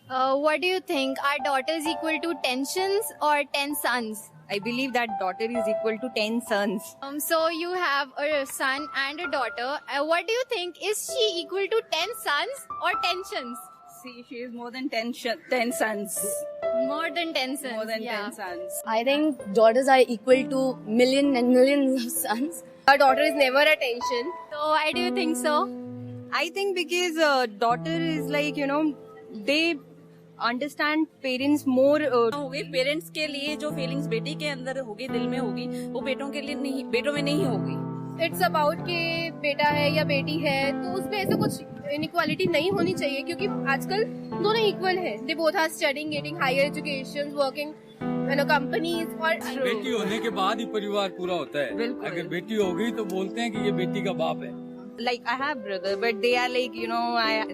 What do you think? Are daughters equal to 10 shins or 10 sons? I believe that daughter is equal to 10 sons. So you have a son and a daughter. What do you think? Is she equal to 10 sons or 10 shins? See, she is more than 10 sons. More than 10 sons. More than yeah. 10 sons. I think daughters are equal to millions and millions of sons. A daughter is never a tension. So why do you think so? I think because daughter is like, they understand parents more. होगी parents के लिए जो feelings बेटी के अंदर होगी, दिल में होगी, वो बेटों के लिए नहीं, बेटों में नहीं होगी. इट्स अबाउट कि बेटा है या बेटी है तो उसमें ऐसा कुछ इनइक्वालिटी नहीं होनी चाहिए क्योंकि आजकल दोनों इक्वल हैं. They both are studying, getting higher education, working in companies. और बेटी होने के बाद ही परिवार पूरा होता है. बिल्कुल. अगर बेटी हो गई तो बोलते हैं कि ये बेटी का बाप है. Like I have brother, but they are like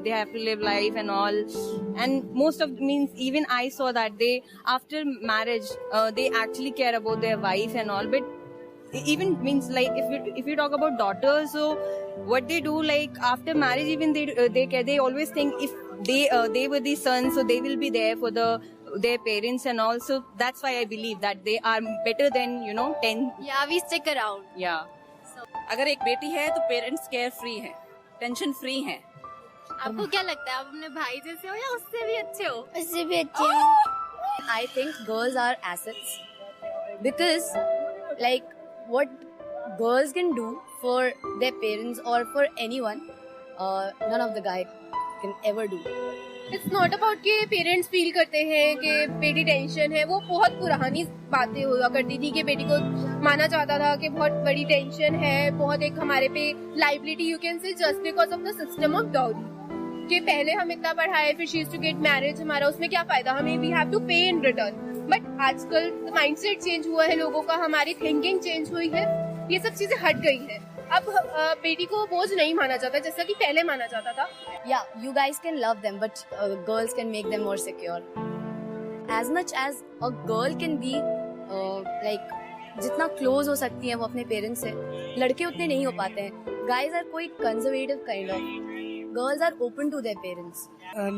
they have to live life and all, and most of means even I saw that they after marriage they actually care about their wife and all, but even means like if you talk about daughters, so what they do like after marriage even they always think if they were the sons, so they will be there for their parents and all, so that's why I believe that they are better than 10. Yeah, we stick around. Yeah. अगर एक बेटी है तो parents care free हैं, tension free हैं. आपको क्या लगता है आप अपने भाई जैसे हो या उससे भी अच्छे हो? उससे भी अच्छे हैं. I think girls are assets because like what girls can do for their parents or for anyone, none of the guy can ever do. It's not about कि पेरेंट्स फील करते हैं कि बेटी टेंशन है. वो बहुत पुरानी बातें हुआ करती थी कि बेटी को माना जाता था कि बहुत बड़ी टेंशन है, बहुत एक हमारे पे liability you can say just because of the system of dowry. कि पहले हम इतना पढ़ाए फिर she is to get marriage, हमारा उसमें क्या फायदा, हमें we have to pay in return. But आजकल माइंडसेट चेंज हुआ है लोगों का, हमारी थिंकिंग चेंज हुई है, ये सब चीजें हट गई है. अब बेटी को बोझ नहीं माना जाता जैसा कि पहले माना जाता था. Yeah, you guys can love them, but girls can make them more secure. As much as a girl can be like जितना क्लोज हो सकती है वो अपने पेरेंट्स से, लड़के उतने नहीं हो पाते हैं. Guys are कोई conservative kind of. Girls are open to their parents.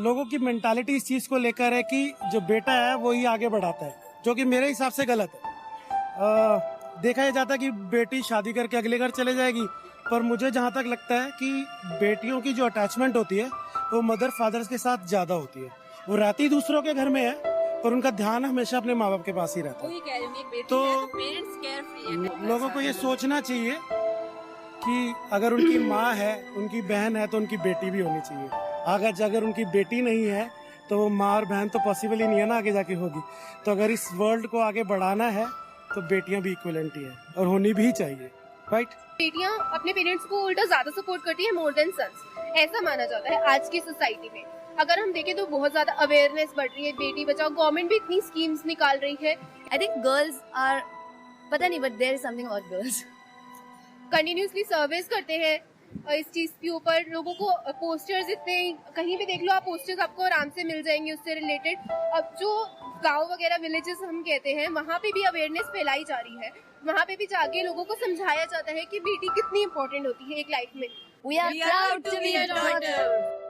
लोगों की मेंटालिटी इस चीज को लेकर है कि जो बेटा है वो ही आगे बढ़ाता है, जो कि मेरे हिसाब से गलत है. देखा जाता है कि बेटी शादी करके अगले घर चले जाएगी, पर मुझे जहाँ तक लगता है कि बेटियों की जो अटैचमेंट होती है वो मदर फादर्स के साथ ज्यादा होती है. वो रहती दूसरों के घर में है पर उनका ध्यान हमेशा अपने माँ बाप के पास ही रहता है. वही कह रही हूँ, एक बेटी तो है तो पेरेंट्स केयर फ्री हैं. लोगों को ये सोचना चाहिए कि अगर उनकी माँ है, उनकी बहन है, तो उनकी बेटी भी होनी चाहिए. अगर उनकी बेटी नहीं है तो वो माँ और बहन तो पॉसिबल ही नहीं है ना आगे जाके होगी. तो अगर इस वर्ल्ड को आगे बढ़ाना है तो बेटियां भी इक्विवेलेंट ही है और होनी भी चाहिए. राइट. बेटियां अपने पेरेंट्स को उल्टा ज्यादा सपोर्ट करती है मोर देन सन्स, ऐसा माना जाता है आज की सोसाइटी में. अगर हम देखें तो बहुत ज्यादा अवेयरनेस बढ़ रही है, बेटी बचाओ, गवर्नमेंट भी इतनी स्कीम्स निकाल रही है. I think girls are, पता नहीं, but there is something about girls. Continuously surveys करते हैं इस चीज के ऊपर. लोगों को पोस्टर्स इतने, कहीं भी देख लो आप पोस्टर्स आपको आराम से मिल जाएंगे उससे रिलेटेड. अब जो गांव वगैरह विलेजेस हम कहते हैं वहाँ पे भी अवेयरनेस फैलाई जा रही है. वहाँ पे भी जाके लोगों को समझाया जाता है कि बेटी कितनी इंपॉर्टेंट होती है एक लाइफ में. We are proud to be a daughter.